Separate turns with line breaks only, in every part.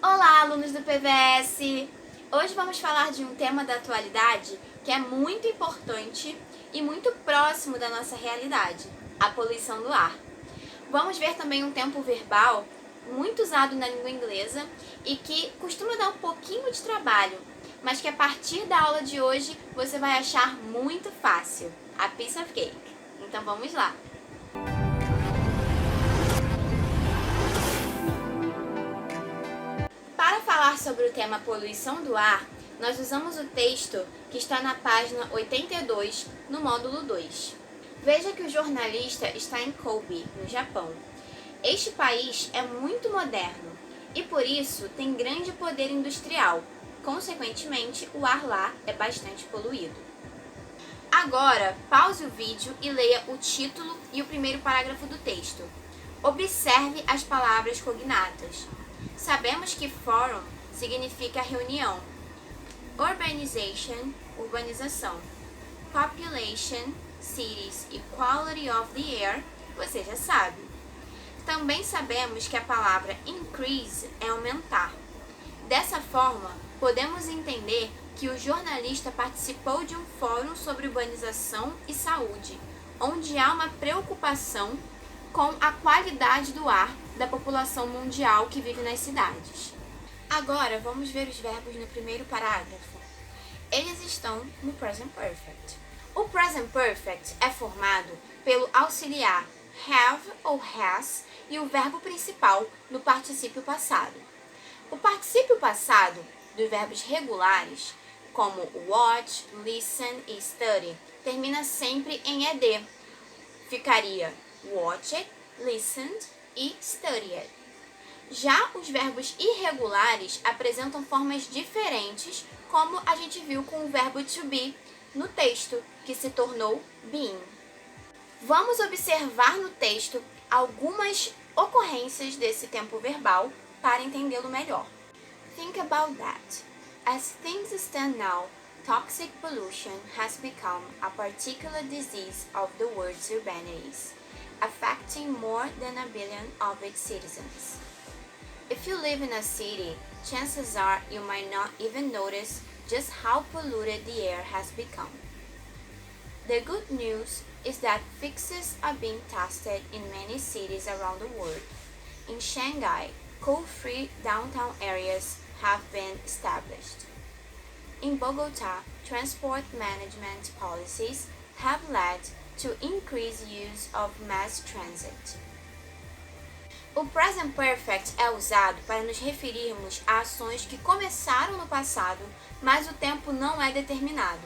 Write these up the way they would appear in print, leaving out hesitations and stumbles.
Olá, alunos do PVS! Hoje vamos falar de um tema da atualidade que é muito importante e muito próximo da nossa realidade, a poluição do ar. Vamos ver também um tempo verbal muito usado na língua inglesa e que costuma dar um pouquinho de trabalho, mas que a partir da aula de hoje você vai achar muito fácil, a piece of cake. Então vamos lá! Para falar sobre o tema poluição do ar, nós usamos o texto que está na página 82, no módulo 2. Veja que o jornalista está em Kobe, no Japão. Este país é muito moderno e, por isso, tem grande poder industrial. Consequentemente, o ar lá é bastante poluído. Agora, pause o vídeo e leia o título e o primeiro parágrafo do texto. Observe as palavras cognatas. Sabemos que forum significa reunião, urbanization, urbanização, population, cities e quality of the air, você já sabe. Também sabemos que a palavra increase é aumentar. Dessa forma, podemos entender que o jornalista participou de um fórum sobre urbanização e saúde, onde há uma preocupação com a qualidade do ar da população mundial que vive nas cidades. Agora, vamos ver os verbos no primeiro parágrafo. Eles estão no present perfect. O present perfect é formado pelo auxiliar have ou has e o verbo principal no particípio passado. O particípio passado dos verbos regulares, como watch, listen e study, termina sempre em ed. Ficaria watched, listened e studied. Já os verbos irregulares apresentam formas diferentes, como a gente viu com o verbo to be no texto, que se tornou being. Vamos observar no texto algumas ocorrências desse tempo verbal para entendê-lo melhor. Think about that. As things stand now, toxic pollution has become a particular disease of the world's urbanities, affecting more than 1 billion of its citizens. If you live in a city, chances are you might not even notice just how polluted the air has become. The good news is that fixes are being tested in many cities around the world. In Shanghai, coal-free downtown areas have been established. In Bogota, transport management policies have led to increased use of mass transit. O present perfect é usado para nos referirmos a ações que começaram no passado, mas o tempo não é determinado,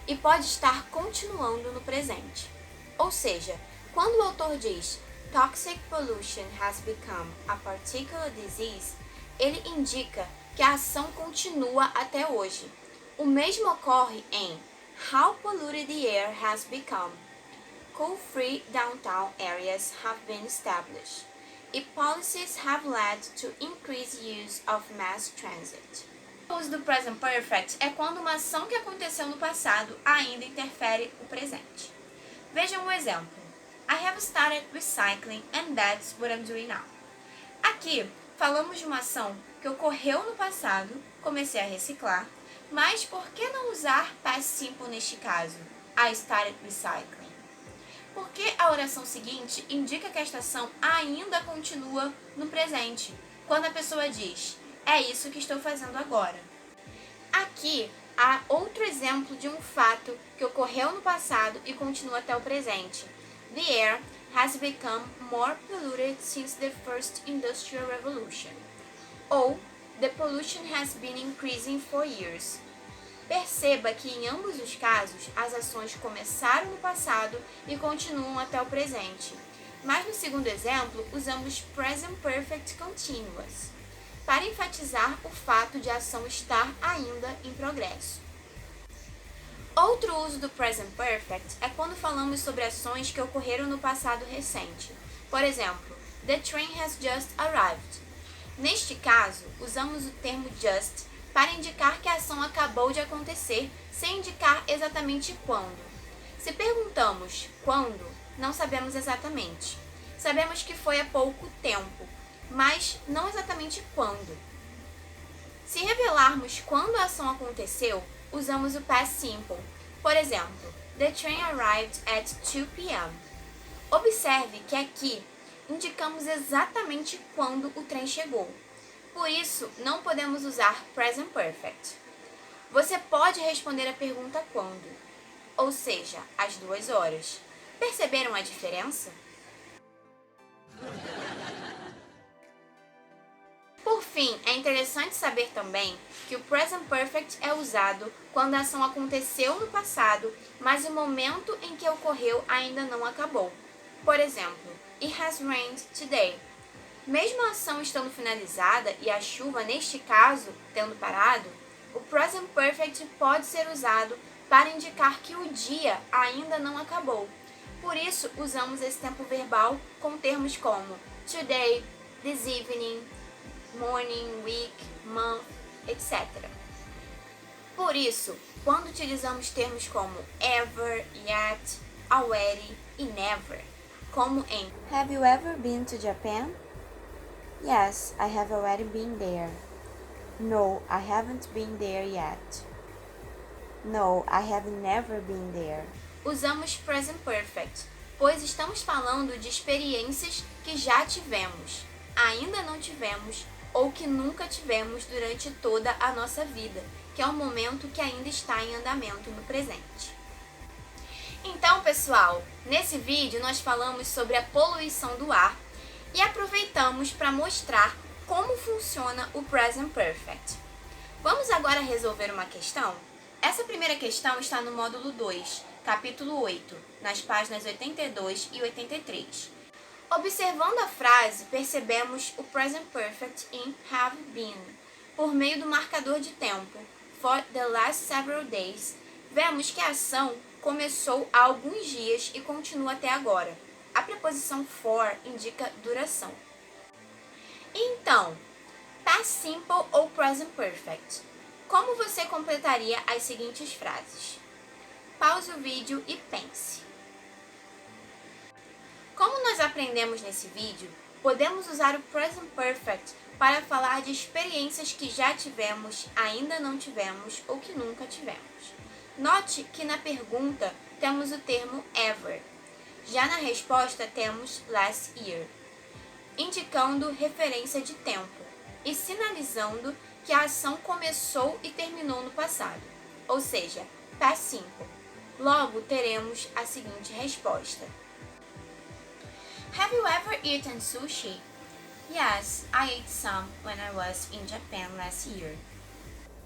e pode estar continuando no presente. Ou seja, quando o autor diz toxic pollution has become a particular disease, ele indica que a ação continua até hoje. O mesmo ocorre em how polluted the air has become. Coal-free downtown areas have been established, e policies have led to increased use of mass transit. O uso do present perfect é quando uma ação que aconteceu no passado ainda interfere o presente. Vejam um exemplo. I have started recycling and that's what I'm doing now. Aqui, falamos de uma ação que ocorreu no passado, comecei a reciclar, mas por que não usar past simple neste caso? I started recycling. Porque a oração seguinte indica que esta ação ainda continua no presente, quando a pessoa diz, é isso que estou fazendo agora. Aqui há outro exemplo de um fato que ocorreu no passado e continua até o presente. The air has become more polluted since the first industrial revolution. Ou, the pollution has been increasing for years. Perceba que em ambos os casos, as ações começaram no passado e continuam até o presente. Mas no segundo exemplo, usamos present perfect continuous, para enfatizar o fato de a ação estar ainda em progresso. Outro uso do present perfect é quando falamos sobre ações que ocorreram no passado recente. Por exemplo, the train has just arrived. Neste caso, usamos o termo just para indicar que a ação acabou de acontecer, sem indicar exatamente quando. Se perguntamos quando, não sabemos exatamente. Sabemos que foi há pouco tempo, mas não exatamente quando. falarmos quando a ação aconteceu, usamos o past simple. Por exemplo, the train arrived at 2 p.m. Observe que aqui indicamos exatamente quando o trem chegou. Por isso, não podemos usar present perfect. Você pode responder a pergunta quando, ou seja, às 2 horas. Perceberam a diferença? Por fim, é interessante saber também que o present perfect é usado quando a ação aconteceu no passado, mas o momento em que ocorreu ainda não acabou. Por exemplo, it has rained today. Mesmo a ação estando finalizada e a chuva, neste caso, tendo parado, o present perfect pode ser usado para indicar que o dia ainda não acabou. Por isso, usamos esse tempo verbal com termos como today, this evening, morning, week, month, etc. Por isso, quando utilizamos termos como ever, yet, already e never, como em Have you ever been to Japan? Yes, I have already been there. No, I haven't been there yet. No, I have never been there. Usamos present perfect, pois estamos falando de experiências que já tivemos, ainda não tivemos ou que nunca tivemos durante toda a nossa vida, que é um momento que ainda está em andamento no presente. Então, pessoal, nesse vídeo nós falamos sobre a poluição do ar e aproveitamos para mostrar como funciona o present perfect. Vamos agora resolver uma questão? Essa primeira questão está no módulo 2, capítulo 8, nas páginas 82 e 83. Observando a frase, percebemos o present perfect in have been. Por meio do marcador de tempo, for the last several days, vemos que a ação começou há alguns dias e continua até agora. A preposição for indica duração. Então, past simple ou present perfect? Como você completaria as seguintes frases? Pause o vídeo e pense. Como nós aprendemos nesse vídeo, podemos usar o present perfect para falar de experiências que já tivemos, ainda não tivemos ou que nunca tivemos. Note que na pergunta temos o termo ever. Já na resposta temos last year, indicando referência de tempo e sinalizando que a ação começou e terminou no passado, ou seja, past simple. Logo, teremos a seguinte resposta. Have you ever eaten sushi? Yes, I ate some when I was in Japan last year.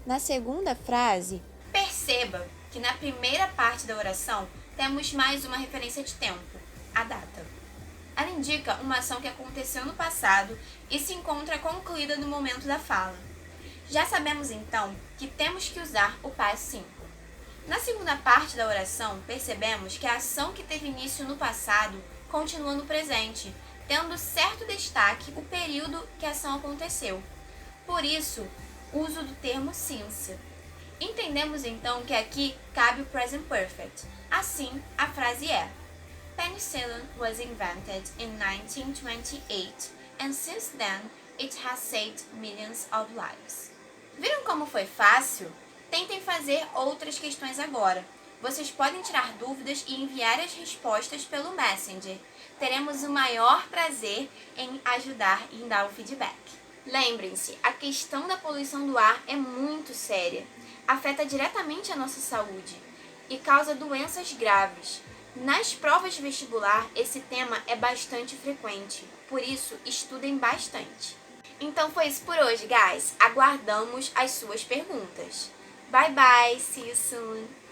Na segunda frase, perceba que na primeira parte da oração temos mais uma referência de tempo, a data. Ela indica uma ação que aconteceu no passado e se encontra concluída no momento da fala. Já sabemos então que temos que usar o past simple. Na segunda parte da oração, percebemos que a ação que teve início no passado continua no presente, tendo certo destaque o período que a ação aconteceu. Por isso, uso do termo since. Entendemos então que aqui cabe o present perfect. Assim, a frase é: Penicillin was invented in 1928 and since then it has saved millions of lives. Viram como foi fácil? Tentem fazer outras questões agora. Vocês podem tirar dúvidas e enviar as respostas pelo Messenger. Teremos o maior prazer em ajudar e em dar o feedback. Lembrem-se, a questão da poluição do ar é muito séria. Afeta diretamente a nossa saúde e causa doenças graves. Nas provas de vestibular, esse tema é bastante frequente, por isso estudem bastante. Então foi isso por hoje, guys. Aguardamos as suas perguntas. Bye bye, see you soon!